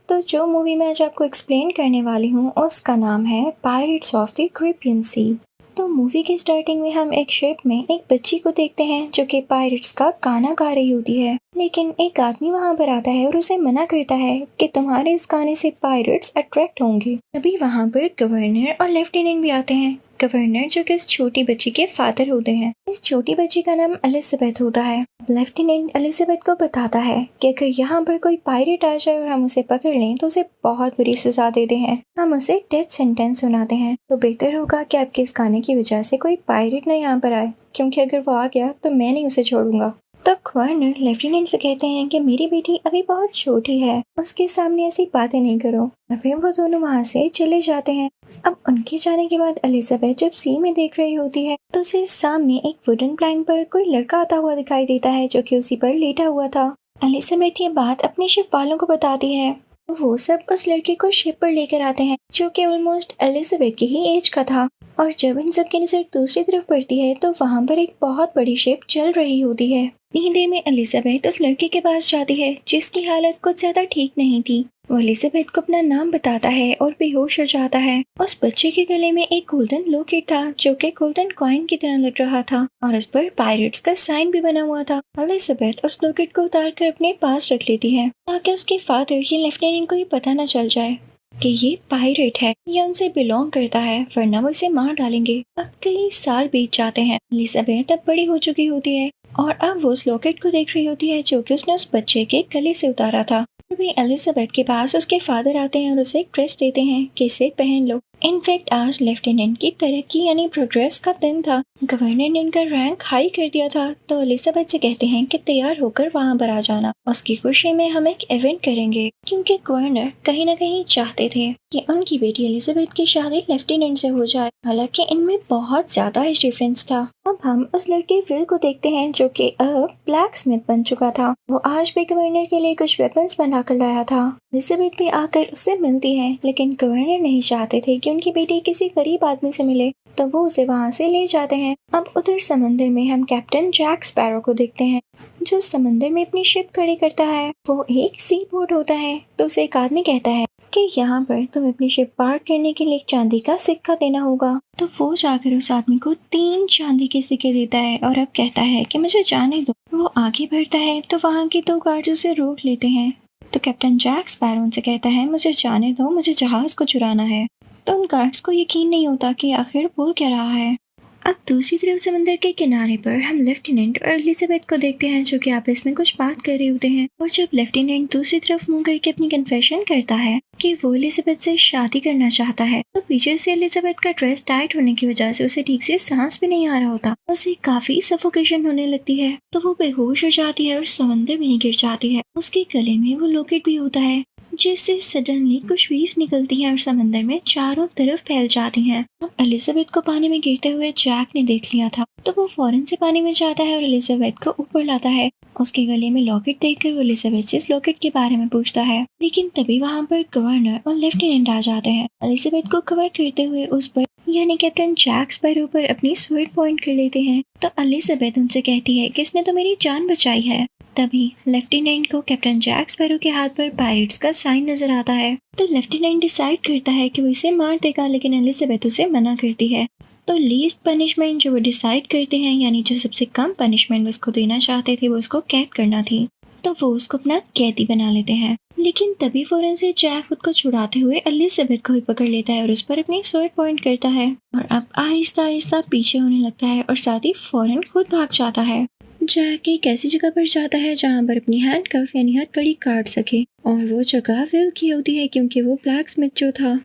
तो जो मूवी मैं आज आपको एक्सप्लेन करने वाली हूँ उसका नाम है पायरेट्स ऑफ द कैरिबियन सी। तो मूवी के स्टार्टिंग में हम एक शिप में एक बच्ची को देखते हैं जो कि पायरेट्स का गाना गा रही होती है। लेकिन एक आदमी वहाँ पर आता है और उसे मना करता है कि तुम्हारे इस गाने से पायरेट्स अट्रैक्ट होंगे। तभी वहाँ पर गवर्नर और लेफ्टिनेंट भी आते हैं। गवर्नर जो कि इस छोटी बच्ची के फादर होते हैं। इस छोटी बच्ची का नाम एलिजाबेथ होता है। लेफ्टिनेंट एलिजाबेथ को बताता है कि अगर यहाँ पर कोई पायरेट आ जाए और हम उसे पकड़ लें तो उसे बहुत बुरी सजा देते हैं, हम उसे डेथ सेंटेंस सुनाते हैं। तो बेहतर होगा कि आपके इस गाने की वजह से कोई पायरेट ना यहाँ पर आए, क्योंकि अगर वो आ गया तो मैं नहीं उसे छोड़ूंगा। तो गवर्नर लेफ्टिनेंट से कहते हैं कि मेरी बेटी अभी बहुत छोटी है, उसके सामने ऐसी बातें नहीं करो। और फिर वो दोनों वहाँ से चले जाते हैं। अब उनके जाने के बाद एलिजाबेथ जब सी में देख रही होती है तो उसे सामने एक वुडन प्लैंक पर कोई लड़का आता हुआ दिखाई देता है जो कि उसी पर लेटा हुआ था। एलिजाबेथ ये बात अपने शिप वालों को बताती है। वो सब उस लड़के को शिप पर लेकर आते हैं जो कि ऑलमोस्ट एलिजाबेथ की ही एज का था। और जब इन सब की नजर दूसरी तरफ पड़ती है तो वहाँ पर एक बहुत बड़ी शिप चल रही होती है। इतनी देर में एलिजाबेथ उस लड़के के पास जाती है जिसकी हालत कुछ ज्यादा ठीक नहीं थी। वो एलिजाबेथ को अपना नाम बताता है और बेहोश हो जाता है। उस बच्चे के गले में एक गोल्डन लॉकेट था जो कि गोल्डन कॉइन की तरह लग रहा था और उस पर पायरेट्स का साइन भी बना हुआ था। एलिजाबेथ उस लॉकेट को उतार कर अपने पास रख लेती है ताकि उसके फादर या लेफ्टिनेंट को ये पता न चल जाए कि ये पायरेट है या उनसे बिलोंग करता है, वरना वो इसे मार डालेंगे। अब कई साल बीत जाते हैं। एलिजाबेथ अब बड़ी हो चुकी होती है और अब वो उस लॉकेट को देख रही होती है जो कि उसने उस बच्चे के गले से उतारा था। तभी एलिजाबेथ के पास उसके फादर आते हैं और उसे एक ड्रेस देते हैं कि इसे पहन लो। इनफैक्ट आज लेफ्टिनेंट की तरक्की यानी प्रोग्रेस का दिन था। गवर्नर ने उनका रैंक हाई कर दिया था। तो एलिजाबेथ से कहते हैं कि तैयार होकर वहाँ पर आ जाना, उसकी खुशी में हम एक इवेंट करेंगे, क्योंकि गवर्नर कहीं न कहीं चाहते थे कि उनकी बेटी एलिजाबेथ की शादी लेफ्टिनेंट से हो जाए। हालांकि इनमें बहुत ज्यादा एज डिफरेंस था। अब हम उस लड़के विल को देखते हैं जो कि अब ब्लैक स्मिथ बन चुका था। वो आज भी गवर्नर के लिए कुछ वेपन्स बना कर लाया था। एलिजाबेथ भी आकर उससे मिलती है, लेकिन गवर्नर नहीं चाहते थे कि उनकी बेटी किसी गरीब आदमी से मिले, तो वो उसे वहाँ से ले जाते हैं। अब उधर समंदर में हम कैप्टन जैक स्पैरो को देखते हैं जो समंदर में अपनी शिप खड़ी करता है। वो एक सी बोट होता है। तो उसे एक आदमी कहता है कि यहाँ पर तुम्हें अपनी शिप पार्क करने के लिए एक चांदी का सिक्का देना होगा। तो वो जाकर उस आदमी को 3 चांदी के सिक्के देता है और अब कहता है कि मुझे जाने दो। वो आगे बढ़ता है तो वहाँ के 2 गार्ड्स उसे रोक लेते हैं। तो कैप्टन जैक स्पैरो उनसे कहता है मुझे जाने दो, मुझे जहाज को चुराना है। तो उन गार्ड्स को यकीन नहीं होता कि आखिर बोल क्या रहा है। अब दूसरी तरफ समंदर के किनारे पर हम लेफ्टिनेंट और एलिजाबेथ को देखते हैं जो कि आपस में कुछ बात कर रहे होते हैं। और जब लेफ्टिनेंट दूसरी तरफ मुंह करके अपनी कन्फेशन करता है कि वो एलिजाबेथ से शादी करना चाहता है, तो पीछे से एलिजाबेथ का ड्रेस टाइट होने की वजह से उसे ठीक से सांस भी नहीं आ रहा होता। उसे काफी सफोकेशन होने लगती है। तो वो बेहोश हो जाती है और समंदर में ही गिर जाती है। उसके गले में वो लॉकेट भी होता है जिससे सडनली कुछ वेव्स निकलती हैं और समंदर में चारों तरफ फैल जाती हैं। अब एलिजाबेथ को पानी में गिरते हुए जैक ने देख लिया था, तो वो फौरन से पानी में जाता है और एलिजाबेथ को ऊपर लाता है। उसके गले में लॉकेट देखकर वो एलिजाबेथ से इस लॉकेट के बारे में पूछता है। लेकिन तभी वहाँ पर गवर्नर और लेफ्टिनेंट आ जाते हैं। एलिजाबेथ को कवर करते हुए उस पर यानी कैप्टन जैक स्पैरो पर अपनी स्वर्ड पॉइंट कर लेते हैं। तो एलिजाबेथ उनसे कहती है कि इसने तो मेरी जान बचाई है। तभी लेफ्टिनेंट को कैप्टन जैक स्पैरो के हाथ पर पायरेट्स का साइन नजर आता है। तो लेफ्टिनेंट डिसाइड करता है कि वो इसे मार देगा, लेकिन एलिजाबेथ उसे मना करती है। तो लीस्ट पनिशमेंट जो वो डिसाइड करते हैं यानी जो सबसे कम पनिशमेंट उसको देना चाहते थे वो उसको कैद करना थी। तो वो उसको अपना कैदी बना लेते हैं। लेकिन तभी फौरन से जैक खुद को छुड़ाते हुए एलिजाबेथ को ही पकड़ लेता है और उस पर अपनी स्वर्ड पॉइंट करता है और अब आहिस्ता आहिस्ता पीछे होने लगता है और साथ ही फौरन खुद भाग जाता है। जैक एक ऐसी जगह पर जाता है जहाँ पर अपनी हैंडकफ यानी हथकड़ी काट सके, और वो जगह विल की होती है क्योंकि वो ब्लैक स्मिथ जो था।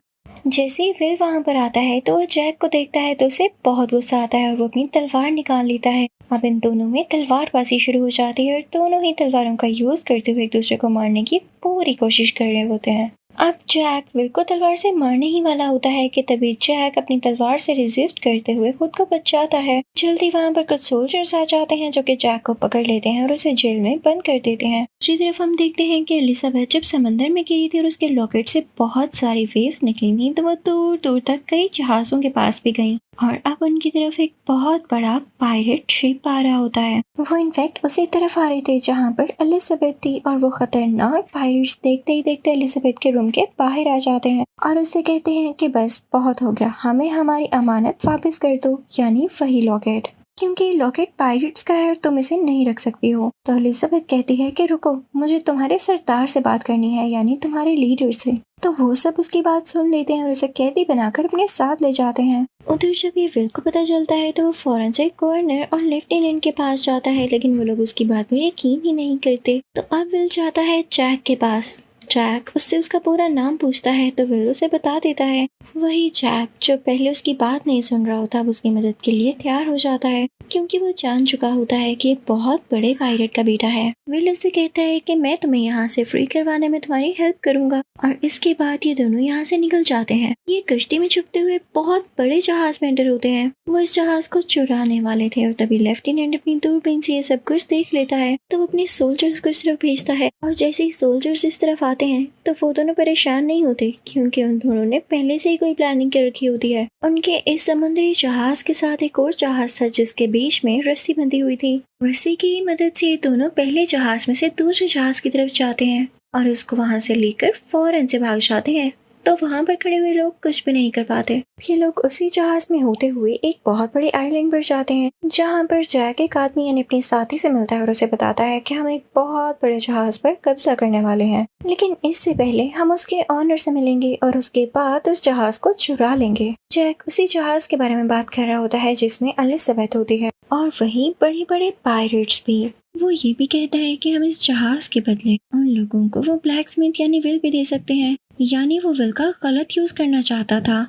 जैसे ही विल वहाँ पर आता है तो वो जैक को देखता है तो उसे बहुत गुस्सा आता है और वो अपनी तलवार निकाल लेता है। अब इन दोनों में तलवारबाजी शुरू हो जाती है और दोनों ही तलवारों का यूज करते हुए एक दूसरे को मारने की पूरी कोशिश कर रहे होते हैं। अब जैक विल को तलवार से मारने ही वाला होता है कि तभी जैक अपनी तलवार से रेजिस्ट करते हुए खुद को बचाता है। जल्दी वहाँ पर कुछ सोल्जर्स आ जाते हैं जो कि जैक को पकड़ लेते हैं और उसे जेल में बंद कर देते हैं। दूसरी तरफ हम देखते हैं कि एलिजाबेथ जब समंदर में गिरी थी और उसके लॉकेट से बहुत सारी वेव्स निकली थी तो वो दूर दूर तक कई जहाजों के पास भी गई। और अब उनकी तरफ एक बहुत बड़ा पायरेट शिप आ रहा होता है। वो इनफैक्ट उसी तरफ आ रहे थे जहाँ पर एलिजाबेथ थी, और वो खतरनाक पायरेट्स देखते ही देखते एलिजाबेथ के रूम के बाहर आ जाते हैं और उससे कहते हैं कि बस बहुत हो गया, हमें हमारी अमानत वापस कर दो, यानी वही लॉकेट, क्योंकि लॉकेट पायरेट्स का है और तुम इसे नहीं रख सकती हो। तो एलिजाबेथ कहती है कि रुको, मुझे तुम्हारे सरदार से बात करनी है, यानी तुम्हारे लीडर से। तो वो सब उसकी बात सुन लेते हैं और उसे कैदी बनाकर अपने साथ ले जाते हैं। उधर जब ये विल को पता चलता है तो वो फौरन से गवर्नर और लेफ्टिनेंट के पास जाता है, लेकिन वो लोग उसकी बात पर यकीन ही नहीं करते। तो अब विल जाता है जैक के पास। जैक उससे उसका पूरा नाम पूछता है तो विल उसे बता देता है। वही जैक जो पहले उसकी बात नहीं सुन रहा होता, अब उसकी मदद के लिए तैयार हो जाता है, क्योंकि वो जान चुका होता है कि ये बहुत बड़े पायरेट का बेटा है। विल उसे कहता है कि मैं तुम्हें यहाँ से फ्री करवाने में तुम्हारी हेल्प करूंगा, और इसके बाद ये दोनों यहाँ से निकल जाते हैं। ये कश्ती में छुपते हुए बहुत बड़े जहाज में एंटर होते हैं। वो इस जहाज को चुराने वाले थे और तभी लेफ्टिनेंट अपनी दूरबीन से ये सब कुछ देख लेता है। तो वो अपने सोल्जर्स को इस तरफ भेजता है, और जैसे ही सोल्जर्स इस तरफ आते हैं तो वो दोनों परेशान नहीं होते, क्योंकि उन दोनों ने पहले से ही कोई प्लानिंग कर रखी होती है। उनके इस समुद्री जहाज के साथ एक और जहाज था जिसके बीच में रस्सी बंधी हुई थी। रस्सी की मदद से ये दोनों पहले जहाज में से दूसरे जहाज की तरफ जाते हैं और उसको वहां से लेकर फौरन से भाग जाते हैं। तो वहां पर खड़े हुए लोग कुछ भी नहीं कर पाते। ये लोग उसी जहाज में होते हुए एक बहुत बड़े आइलैंड पर जाते हैं, जहां पर जैक एक आदमी यानी अपने साथी से मिलता है और उसे बताता है कि हम एक बहुत बड़े जहाज पर कब्जा करने वाले हैं, लेकिन इससे पहले हम उसके ऑनर से मिलेंगे और उसके बाद उस जहाज को चुरा लेंगे। जैक उसी जहाज के बारे में बात कर रहा होता है जिसमें एलिजाबेथ होती है, और वही बड़े बड़े पायरेट्स भी। वो ये भी कहता है कि हम इस जहाज के बदले उन लोगों को वो ब्लैकस्मिथ यानी विल भी दे सकते हैं, यानी वो विल का गलत यूज करना चाहता था।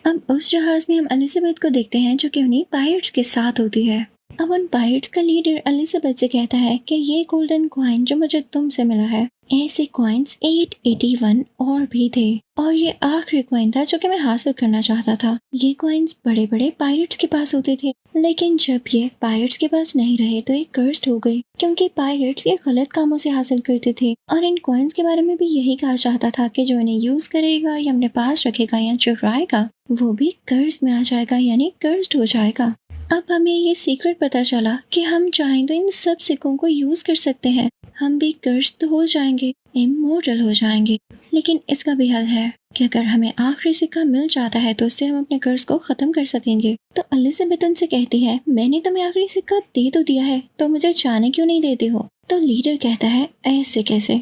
अब उस जहाज में हम एलिजाबेथ को देखते हैं जो कि उन्हीं पायरेट्स के साथ होती है। अब उन पायरेट्स का लीडर एलिजाबेथ से कहता है कि ये गोल्डन कॉइन जो मुझे तुमसे मिला है, ऐसे कॉइन्स 881 और भी थे, और ये आखिरी कॉइन था जो कि मैं हासिल करना चाहता था। ये कॉइन्स बड़े बड़े पायरेट्स के पास होते थे, लेकिन जब ये पायरेट्स के पास नहीं रहे तो ये कर्स्ड हो गए, क्योंकि पायरेट्स ये गलत कामों से हासिल करते थे। और इन कॉइन्स के बारे में भी यही कहा चाहता था कि जो इन्हें यूज करेगा या अपने पास रखेगा या चुराएगा वो भी कर्ज में आ जाएगा, यानी कर्स्ड हो जाएगा। अब हमें ये सीक्रेट पता चला कि हम चाहें तो इन सब सिक्कों को यूज कर सकते हैं, हम भी कर्ज तो हो जाएंगे, इमोर्टल हो जाएंगे। लेकिन इसका भी हल है कि अगर हमें आखिरी सिक्का मिल जाता है तो उससे हम अपने कर्ज को खत्म कर सकेंगे। तो एलिजाबेथ उनसे कहती है, मैंने तुम्हें आखिरी सिक्का दे तो दिया है, तो मुझे जाने क्यों नहीं देते हो? तो लीडर कहता है, ऐसे कैसे,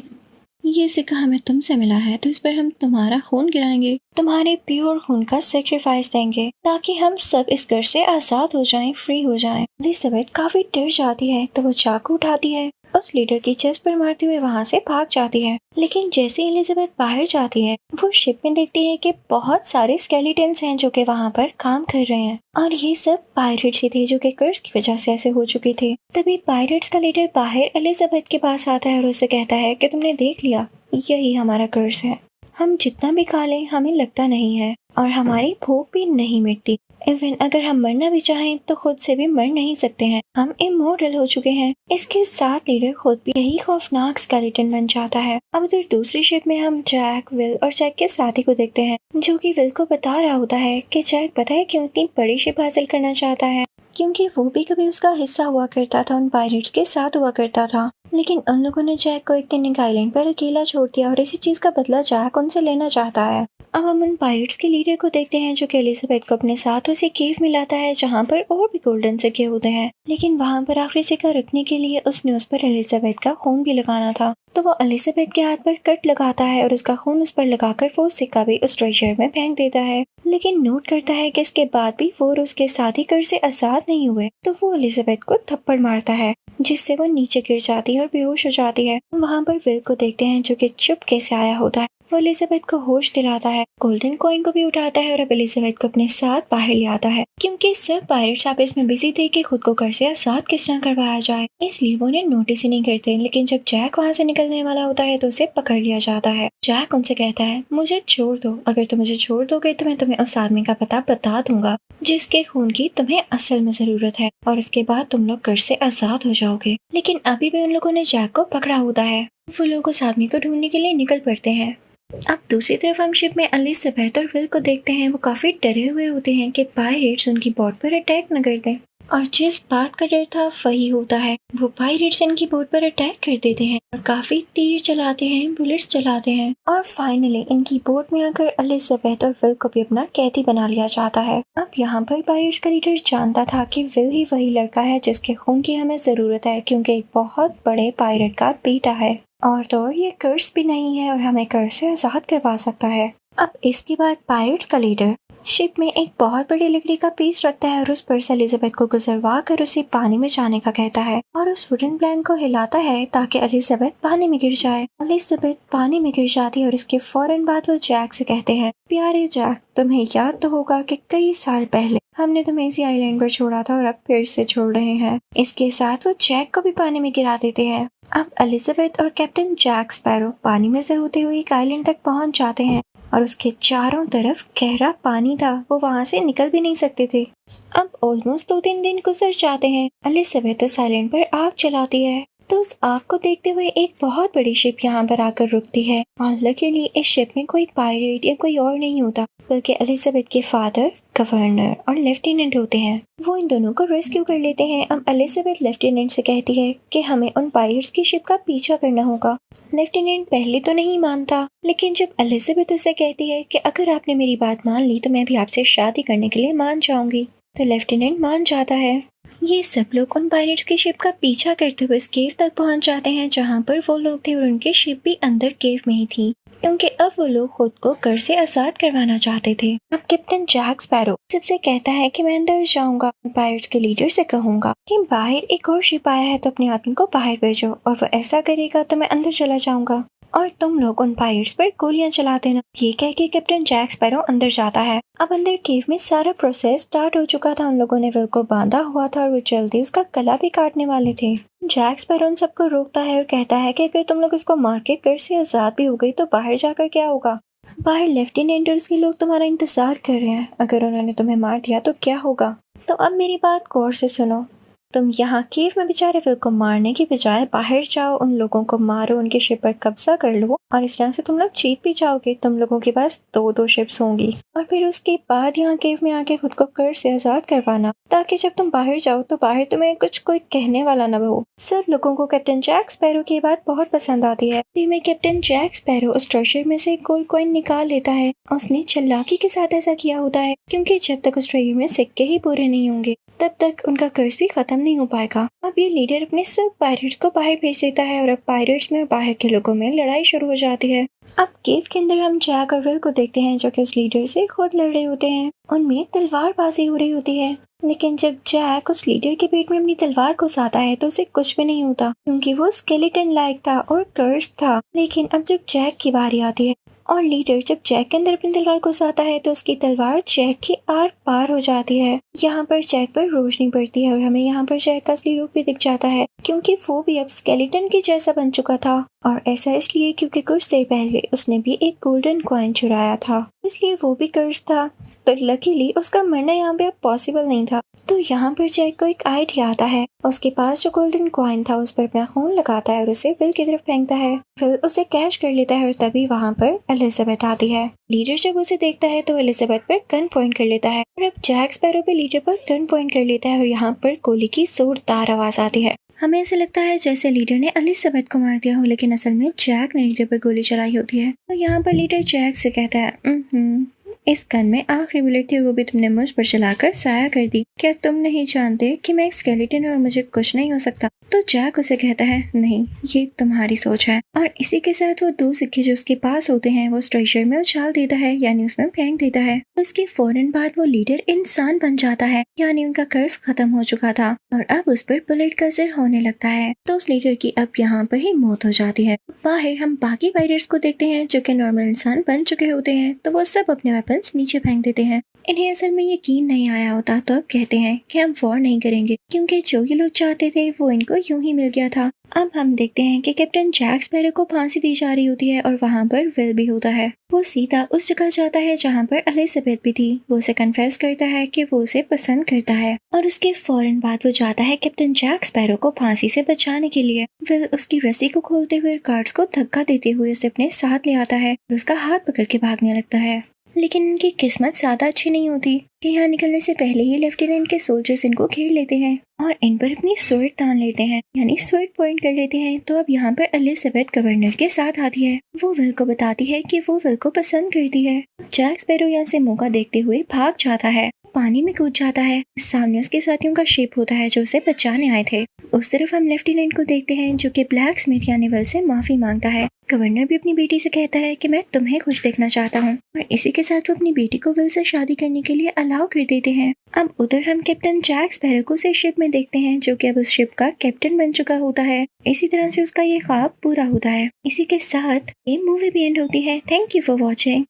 ये सिक्का हमें तुमसे मिला है तो इस पर हम तुम्हारा खून गिराएंगे, तुम्हारे प्योर खून का सेक्रीफाइस देंगे ताकि हम सब इस घर से आजाद हो जाएं, फ्री हो जाएं। एलिजाबेथ काफी डर जाती है तो वो चाकू उठाती है, उस लीडर की चेस्ट पर मारते हुए वहाँ से भाग जाती है। लेकिन जैसे एलिजाबेथ बाहर जाती है वो शिप में देखती है कि बहुत सारे स्केलेटन्स हैं जो कि वहाँ पर काम कर रहे हैं, और ये सब पायरेट्स ही थे जो कि कर्ज की वजह से ऐसे हो चुके थे। तभी पायरेट्स का लीडर बाहर एलिजाबेथ के पास आता है और उसे कहता है कि तुमने देख लिया, यही हमारा कर्ज है, हम जितना भी खा लें हमें लगता नहीं है और हमारी भूख भी नहीं मिटती। इवन अगर हम मरना भी चाहें तो खुद से भी मर नहीं सकते हैं, हम इमोर्टल हो चुके हैं। इसके साथ लीडर खुद भी यही खौफनाक स्केलेटन बन जाता है। अब उधर दूसरी शिप में हम जैक, विल और जैक के साथी को देखते हैं जो कि विल को बता रहा होता है कि जैक पता है क्यों इतनी बड़ी शिप हासिल करना चाहता है, क्योंकि वो भी कभी उसका हिस्सा हुआ करता था, उन पायरेट्स के साथ हुआ करता था। लेकिन उन लोगों ने जैक को एक दिन एक आइलैंड पर अकेला छोड़ दिया और इसी चीज का बदला जैक उनसे लेना चाहता है। अब हम उन पायरेट्स के लीडर को देखते हैं जो कि एलिजाबेथ को अपने साथ उसे केव में लाता है जहाँ पर और भी गोल्डन सिक्के होते हैं, लेकिन वहाँ पर आखिरी सिक्का रखने के लिए उसने उस पर एलिजाबेथ का खून भी लगाना था। तो वो एलिजाबेथ के हाथ पर कट लगाता है और उसका खून उस पर लगाकर वो सिक्का भी उस ट्रेजर में फेंक देता है। लेकिन नोट करता है कि इसके बाद भी वो और उसके साथी कर से आजाद नहीं हुए, तो वो एलिजाबेथ को थप्पड़ मारता है जिससे वो नीचे गिर जाती है और बेहोश हो जाती है। वहाँ पर विल को देखते हैं जो कि चुपके से आया होता है, वो एलिजाबेथ को होश दिलाता है, गोल्डन कॉइन को भी उठाता है और अब एलिजाबेथ को अपने साथ बाहर ले आता है, क्योंकि सब पायरेट्स आपस में बिजी थे कि खुद को घर से आजाद किस तरह करवाया जाए, इसलिए वो उन्हें नोटिस ही नहीं करते। लेकिन जब जैक वहाँ से निकलने वाला होता है तो उसे पकड़ लिया जाता है। जैक उनसे कहता है, मुझे छोड़ दो, अगर तुम मुझे छोड़ दोगे तो मैं तुम्हें उस आदमी का पता बता दूंगा जिसके खून की तुम्हें असल में जरूरत है, और इसके बाद तुम लोग घर से आजाद हो जाओगे। लेकिन अभी भी उन लोगों ने जैक को पकड़ा होता है। वो लोग उस आदमी को ढूंढने के लिए निकल पड़ते हैं। अब दूसरी तरफ हम शिप में एलिजाबेथ और विल को देखते हैं। वो काफी डरे हुए होते हैं कि पायरेट्स उनकी बोट पर अटैक न कर दें, और जिस बात का डर था वही होता है। वो पायरेट्स इनकी बोट पर अटैक कर देते हैं और काफी तीर चलाते हैं, बुलेट्स चलाते हैं, और फाइनली इनकी बोट में आकर एलिजाबेथ और विल को भी अपना कैदी बना लिया जाता है। अब यहाँ पर पायरेट्स का लीडर जानता था कि विल ही वही लड़का है जिसके खून की हमें जरूरत है, क्योंकि एक बहुत बड़े पायरेट का बेटा है, और तो और ये कर्स भी नहीं है और हमें कर्स से आजाद करवा सकता है। अब इसके बाद पायरेट्स का लीडर शिप में एक बहुत बड़ी लकड़ी का पीस रखता है और उस पर से एलिजाबेथ को गुजरवा कर उसे पानी में जाने का कहता है, और उस वुडन प्लैंक को हिलाता है ताकि एलिजाबेथ पानी में गिर जाए। एलिजाबेथ पानी में गिर जाती है और इसके फौरन बाद वो जैक से कहते हैं, प्यारे जैक, तुम्हें याद तो होगा कि कई साल पहले हमने तुम्हें इसी आइलैंड पर छोड़ा था और अब फिर से छोड़ रहे हैं। इसके साथ वो जैक को भी पानी में गिरा देते हैं। अब एलिजाबेथ और कैप्टन जैक स्पैरो पानी में से होते हुए एक आइलैंड तक पहुंच जाते हैं और उसके चारों तरफ गहरा पानी था, वो वहां से निकल भी नहीं सकते थे। अब ऑलमोस्ट 2-3 दिन गुजर जाते हैं। एलिजाबेथ उस आइलैंड पर आग चलाती है, तो उस आग को देखते हुए एक बहुत बड़ी शिप यहाँ पर आकर रुकती है, और लकीली इस शिप में कोई पायरेट या कोई और नहीं होता, बल्कि एलिजाबेथ के फादर, गवर्नर और लेफ्टिनेंट होते हैं। वो इन दोनों को रेस्क्यू कर लेते हैं। अब एलिजाबेथ लेफ्टिनेंट से कहती है कि हमें उन पायरेट्स की शिप का पीछा करना होगा। लेफ्टिनेंट पहले तो नहीं मानता, लेकिन जब एलिजाबेथ उसे कहती है कि अगर आपने मेरी बात मान ली तो मैं भी आपसे शादी करने के लिए मान जाऊंगी, तो लेफ्टिनेंट मान जाता है। ये सब लोग उन पायरेट्स की शिप का पीछा करते हुए इस केव तक पहुंच जाते हैं जहां पर वो लोग थे, और उनकी शिप भी अंदर केव में ही थी, क्योंकि अब वो लोग खुद को कर से आजाद करवाना चाहते थे। अब कैप्टन जैक स्पैरो सबसे कहता है कि मैं अंदर जाऊंगा, पायरेट्स के लीडर से कहूंगा कि बाहर एक और शिप आया है तो अपने आदमी को बाहर भेजो, और वो ऐसा करेगा तो मैं अंदर चला जाऊंगा और तुम लोग उन पायरेट्स पर गोलियां चला देना। ये कह के कैप्टन जैक स्पैरो अंदर जाता है। अब अंदर केव में सारा प्रोसेस स्टार्ट हो चुका था। उन लोगों ने विल को बांधा हुआ था और वो जल्दी उसका गला भी काटने वाले थे। जैक स्पैरो उन सबको रोकता है और कहता है कि अगर तुम लोग इसको मार के कर से आजाद भी हो गई तो बाहर जाकर क्या होगा? बाहर लेफ्टिनेंट और उसके लोग तुम्हारा इंतजार कर रहे हैं। अगर उन्होंने तुम्हें मार दिया तो क्या होगा? तो अब मेरी बात गौर से सुनो। तुम यहाँ केव में बेचारे विल को मारने की बजाय बाहर जाओ, उन लोगों को मारो, उनके शिप पर कब्जा कर लो, और इस तरह से तुम लोग जीत भी जाओगे। तुम लोगों के पास 2-2 शिप्स होंगी, और फिर उसके बाद यहाँ केव में आके खुद को कर से आजाद करवाना, ताकि जब तुम बाहर जाओ तो बाहर तुम्हें कुछ कोई कहने वाला न हो। सब लोगों को कैप्टन जैक स्पैरो की बात बहुत पसंद आती है। में कैप्टन जैक स्पैरो उस ट्रेजर में से एक गोल्ड कॉइन निकाल लेता है। उसने चालाकी के साथ ऐसा किया होता है, क्योंकि जब तक उस ट्रेजर में सिक्के ही पूरे नहीं होंगे तब तक उनका कर्ज भी खत्म नहीं हो पाएगा। अब ये लीडर अपने सब पायरेट्स को बाहर भेज देता है और अब पायरेट्स में और बाहर के लोगों में लड़ाई शुरू हो जाती है। अब केव के अंदर हम जैक और विल को देखते हैं जो कि उस लीडर से खुद लड़ रहे होते हैं। उनमें तलवारबाजी हो रही होती है, लेकिन जब जैक उस लीडर के पेट में अपनी तलवार घुसाता है तो उसे कुछ भी नहीं होता, क्योंकि वो स्केलेटन लायक था और कर्स था। लेकिन अब जब जैक की बारी आती है और लीडर जब जैक के अंदर अपनी तलवार घुसाता है तो उसकी तलवार जैक के आर पार हो जाती है। यहाँ पर जैक पर रोशनी पड़ती है और हमें यहाँ पर जैक का असली रूप भी दिख जाता है, क्योंकि वो भी अब स्केलेटन के जैसा बन चुका था। और ऐसा इसलिए क्योंकि कुछ देर पहले उसने भी एक गोल्डन कॉइन चुराया था, इसलिए वो भी कर्स था। तो लकीली उसका मरना यहाँ पे अब पॉसिबल नहीं था। तो यहाँ पर जैक को एक आइडिया आता है। उसके पास जो गोल्डन कॉइन था उस पर अपना खून लगाता है और उसे विल की तरफ फेंकता है। विल उसे कैच कर लेता है और तभी वहाँ पर एलिजाबेथ आती है। लीडर जब उसे देखता है तो एलिजाबेथ पर गन पॉइंट कर लेता है और अब जैक स्पैरो भी लीडर पर गन पॉइंट कर लेता है और यहाँ पर गोली की जोरदार आवाज आती है। हमें ऐसा लगता है जैसे लीडर ने एलिजाबेथ को मार दिया हो, लेकिन असल में जैक ने लीडर पर गोली चलाई होती है। तो यहाँ पर लीडर जैक से कहता है, इस गन में आखिरी बुलेट थी और वो भी तुमने मुझ पर चलाकर जाया कर दी। क्या तुम नहीं जानते कि मैं एक स्केलेटन और मुझे कुछ नहीं हो सकता? तो जैक उसे कहता है, नहीं, ये तुम्हारी सोच है। और इसी के साथ वो 2 सिक्के जो उसके पास होते हैं वो ट्रेजर में उछाल देता है, यानी उसमें फेंक देता है। उसके फौरन बाद वो लीडर इंसान बन जाता है, यानी उनका कर्ज खत्म हो चुका था और अब उस पर बुलेट का असर होने लगता है। तो उस लीडर की अब यहाँ पर ही मौत हो जाती है। बाहर हम बाकी पायरेट्स को देखते हैं जो कि नॉर्मल इंसान बन चुके होते हैं। तो वो सब अपने वेपन्स नीचे फेंक देते हैं। इन्हें असल में यकीन नहीं आया होता तो अब कहते हैं कि हम वॉर नहीं करेंगे क्योंकि जो ये लोग चाहते थे वो इनको यूं ही मिल गया था। अब हम देखते हैं कि कैप्टन जैक स्पैरो को फांसी दी जा रही होती है और वहाँ पर विल भी होता है। वो सीधा उस जगह जाता है जहाँ पर एलिजाबेथ भी थी। वो उसे कन्फेस करता है कि वो उसे पसंद करता है और उसके फौरन बाद वो जाता है कैप्टन जैक स्पैरो को फांसी से बचाने के लिए। विल उसकी रस्सी को खोलते हुए गार्ड्स को धक्का देते हुए उसे अपने साथ ले आता है और उसका हाथ पकड़ के भागने लगता है। लेकिन इनकी किस्मत ज्यादा अच्छी नहीं होती कि यहाँ निकलने से पहले ही लेफ्टिनेंट के सोल्जर्स इनको घेर लेते हैं और इन पर अपनी स्वर्ड तान लेते हैं, यानी स्वर्ड पॉइंट कर लेते हैं। तो अब यहाँ पर एलिजाबेथ गवर्नर के साथ आती है। वो विल को बताती है कि वो विल को पसंद करती है। जैक स्पैरो यहाँ से मौका देखते हुए भाग जाता है, पानी में कूद जाता है। सामने उसके साथियों का शिप होता है जो उसे बचाने आए थे। उस तरफ हम लेफ्टिनेंट को देखते हैं जो कि ब्लैक स्मिथ यानी विल से माफी मांगता है। गवर्नर भी अपनी बेटी से कहता है कि मैं तुम्हें खुश देखना चाहता हूँ और इसी के साथ वो अपनी बेटी को विल से शादी करने के लिए अलाउ कर देते हैं। अब उधर हम कैप्टन जैक स्पैरो को उसे शिप में देखते हैं जो कि अब उस शिप का कैप्टन बन चुका होता है। इसी तरह से उसका ये ख्वाब पूरा होता है। इसी के साथ ये मूवी भी एंड होती है। Thank you for watching.